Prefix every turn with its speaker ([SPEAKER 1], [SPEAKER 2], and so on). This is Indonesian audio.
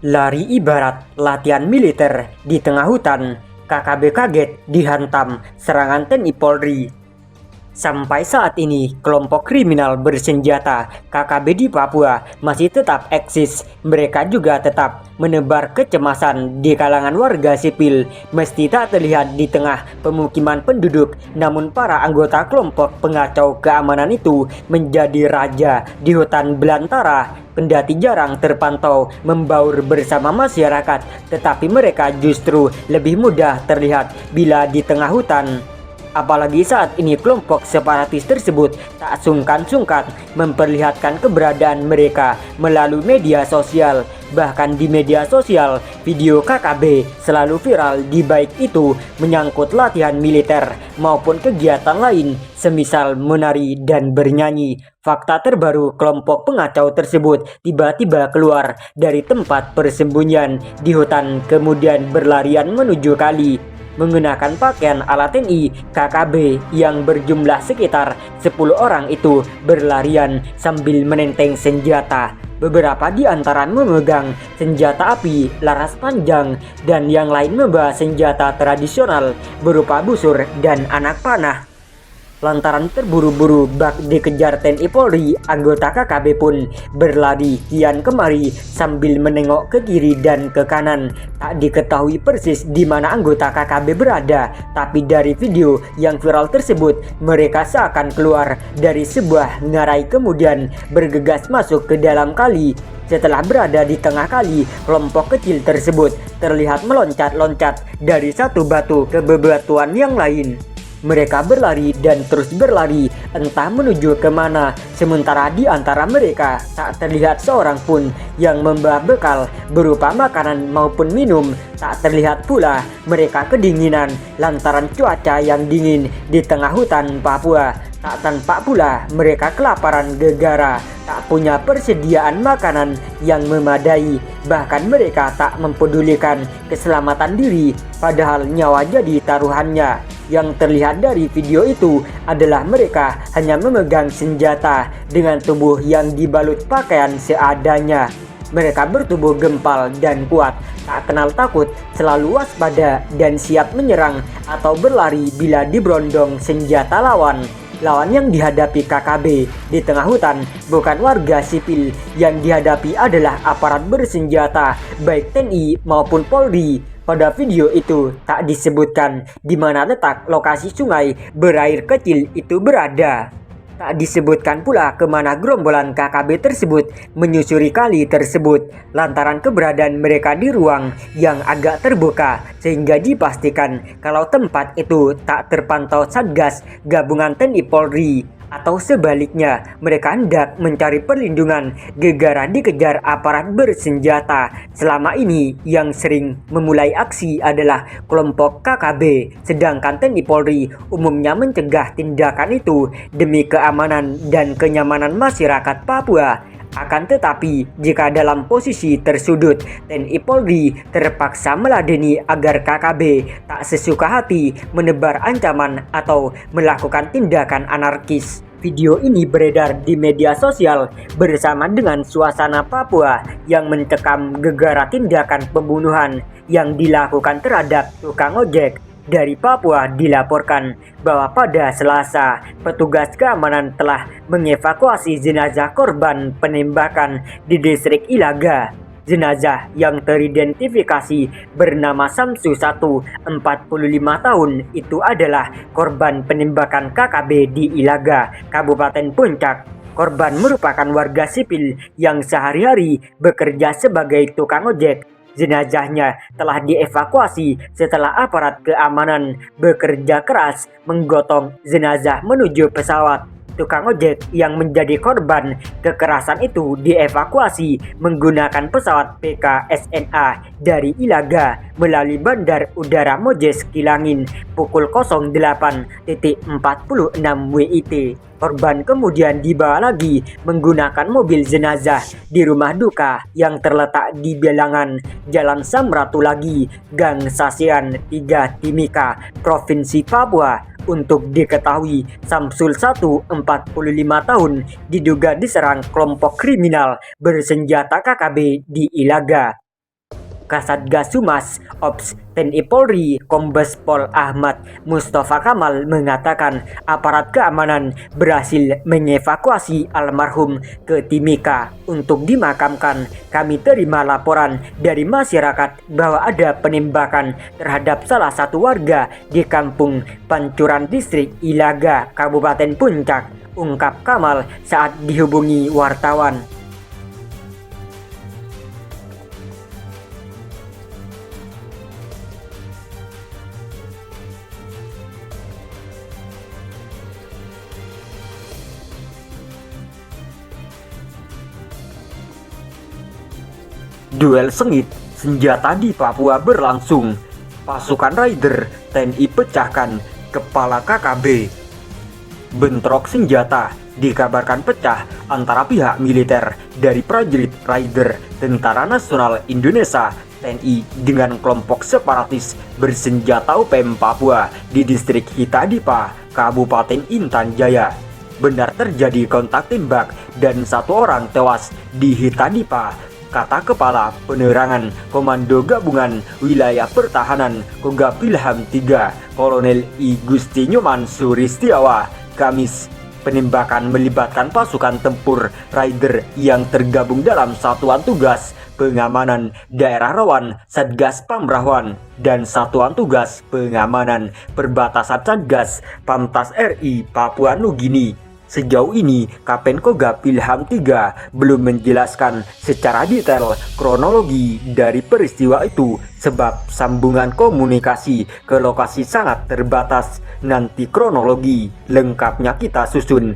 [SPEAKER 1] Lari ibarat latihan militer di tengah hutan, KKB kaget dihantam serangan TNI Polri. Sampai saat ini, kelompok kriminal bersenjata KKB di Papua masih tetap eksis. Mereka juga tetap menebar kecemasan di kalangan warga sipil, meski tak terlihat di tengah pemukiman penduduk. Namun para anggota kelompok pengacau keamanan itu menjadi raja di hutan belantara. Kendati jarang terpantau membaur bersama masyarakat, tetapi mereka justru lebih mudah terlihat bila di tengah hutan. Apalagi saat ini kelompok separatis tersebut tak sungkan-sungkan memperlihatkan keberadaan mereka melalui media sosial. Bahkan di media sosial, video KKB selalu viral, di baik itu menyangkut latihan militer maupun kegiatan lain semisal menari dan bernyanyi. Fakta terbaru, kelompok pengacau tersebut tiba-tiba keluar dari tempat persembunyian di hutan kemudian berlarian menuju kali. Mengenakan pakaian ala TNI, KKB yang berjumlah sekitar 10 orang itu berlarian sambil menenteng senjata. Beberapa di antara memegang senjata api laras panjang dan yang lain membawa senjata tradisional berupa busur dan anak panah. Lantaran terburu-buru bak dikejar TNI Polri, anggota KKB pun berlari kian kemari sambil menengok ke kiri dan ke kanan. Tak diketahui persis di mana anggota KKB berada, tapi dari video yang viral tersebut, mereka seakan keluar dari sebuah ngarai kemudian bergegas masuk ke dalam kali. Setelah berada di tengah kali, kelompok kecil tersebut terlihat meloncat-loncat dari satu batu ke bebatuan yang lain. Mereka berlari dan terus berlari, entah menuju kemana. Sementara di antara mereka tak terlihat seorang pun yang membawa bekal berupa makanan maupun minum. Tak terlihat pula mereka kedinginan lantaran cuaca yang dingin di tengah hutan Papua. Tak tampak pula mereka kelaparan gegara, tak punya persediaan makanan yang memadai. Bahkan mereka tak mempedulikan keselamatan diri, padahal nyawa jadi taruhannya. Yang terlihat dari video itu adalah mereka hanya memegang senjata dengan tubuh yang dibalut pakaian seadanya. Mereka bertubuh gempal dan kuat, tak kenal takut, selalu waspada dan siap menyerang atau berlari bila diberondong senjata lawan. Lawan yang dihadapi KKB di tengah hutan bukan warga sipil, yang dihadapi adalah aparat bersenjata baik TNI maupun Polri. Pada video itu tak disebutkan di mana letak lokasi sungai berair kecil itu berada. Tak disebutkan pula kemana gerombolan KKB tersebut menyusuri kali tersebut, lantaran keberadaan mereka di ruang yang agak terbuka, sehingga dipastikan kalau tempat itu tak terpantau Satgas Gabungan TNI Polri. Atau sebaliknya, mereka hendak mencari perlindungan gegara dikejar aparat bersenjata. Selama ini yang sering memulai aksi adalah kelompok KKB, sedangkan TNI Polri umumnya mencegah tindakan itu demi keamanan dan kenyamanan masyarakat Papua. Akan tetapi, jika dalam posisi tersudut, TNI Polri terpaksa meladeni agar KKB tak sesuka hati menebar ancaman atau melakukan tindakan anarkis. Video ini beredar di media sosial bersama dengan suasana Papua yang mencekam gegara tindakan pembunuhan yang dilakukan terhadap tukang ojek. Dari Papua dilaporkan bahwa pada Selasa, petugas keamanan telah mengevakuasi jenazah korban penembakan di distrik Ilaga. Jenazah yang teridentifikasi bernama Samsu 1, 45 tahun, itu adalah korban penembakan KKB di Ilaga, Kabupaten Puncak. Korban merupakan warga sipil yang sehari-hari bekerja sebagai tukang ojek. Jenazahnya telah dievakuasi setelah aparat keamanan bekerja keras menggotong jenazah menuju pesawat. Tukang ojek yang menjadi korban kekerasan itu dievakuasi menggunakan pesawat PKSNA dari Ilaga melalui Bandar Udara Mojes Kilangin pukul 08.46 WIT. Korban kemudian dibawa lagi menggunakan mobil jenazah di rumah duka yang terletak di bilangan Jalan Samratulagi, Gang Sasean 3 Timika, Provinsi Papua. Untuk diketahui, Samsul 1, 45 tahun, diduga diserang kelompok kriminal bersenjata KKB di Ilaga. Kasatgas Humas Ops TNI Polri Kombes Pol Ahmad Mustafa Kamal mengatakan aparat keamanan berhasil mengevakuasi almarhum ke Timika untuk dimakamkan. Kami terima laporan dari masyarakat bahwa ada penembakan terhadap salah satu warga di Kampung Pancuran Distrik Ilaga, Kabupaten Puncak, ungkap Kamal saat dihubungi wartawan. Duel sengit senjata di Papua berlangsung. Pasukan Raider TNI pecahkan kepala KKB. Bentrok senjata dikabarkan pecah antara pihak militer dari prajurit Raider Tentara Nasional Indonesia TNI dengan kelompok separatis bersenjata UPM Papua di distrik Hitadipa, Kabupaten Intan Jaya. Benar terjadi kontak tembak dan satu orang tewas di Hitadipa, kata Kepala Penerangan Komando Gabungan Wilayah Pertahanan Kogab Wilham III, Kolonel I Gusti Nyoman Suristiawa, Kamis. Penembakan melibatkan pasukan tempur Raider yang tergabung dalam Satuan Tugas Pengamanan Daerah Rawan Satgas Pamrawan dan Satuan Tugas Pengamanan Perbatasan Satgas Pamtas RI Papua Nugini. Sejauh ini, Kapten Kogab Wilham III belum menjelaskan secara detail kronologi dari peristiwa itu sebab sambungan komunikasi ke lokasi sangat terbatas. Nanti kronologi lengkapnya kita susun.